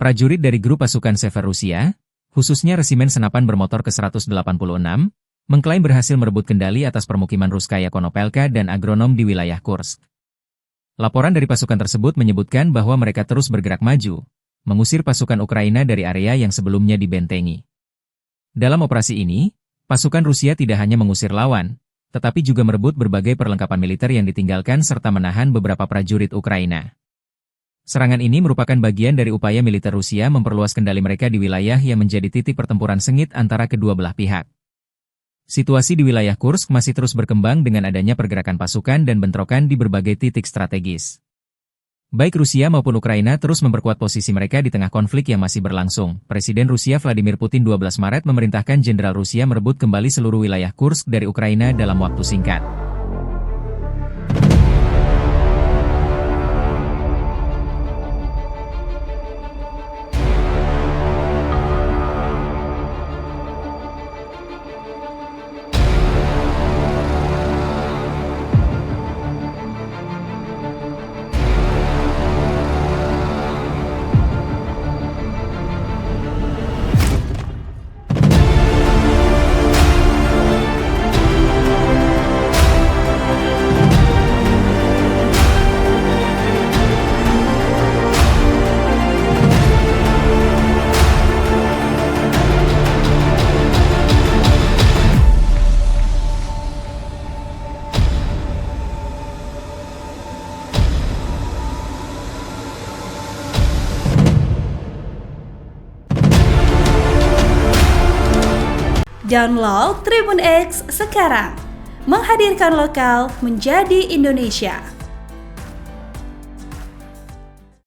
Prajurit dari grup pasukan Sever Rusia, khususnya Resimen Senapan Bermotor ke-186, mengklaim berhasil merebut kendali atas permukiman Ruskaya Konopelka dan agronom di wilayah Kursk. Laporan dari pasukan tersebut menyebutkan bahwa mereka terus bergerak maju, mengusir pasukan Ukraina dari area yang sebelumnya dibentengi. Dalam operasi ini, pasukan Rusia tidak hanya mengusir lawan, tetapi juga merebut berbagai perlengkapan militer yang ditinggalkan serta menahan beberapa prajurit Ukraina. Serangan ini merupakan bagian dari upaya militer Rusia memperluas kendali mereka di wilayah yang menjadi titik pertempuran sengit antara kedua belah pihak. Situasi di wilayah Kursk masih terus berkembang dengan adanya pergerakan pasukan dan bentrokan di berbagai titik strategis. Baik Rusia maupun Ukraina terus memperkuat posisi mereka di tengah konflik yang masih berlangsung. Presiden Rusia Vladimir Putin 12 Maret memerintahkan Jenderal Rusia merebut kembali seluruh wilayah Kursk dari Ukraina dalam waktu singkat. Download Tribun X sekarang, menghadirkan lokal menjadi Indonesia.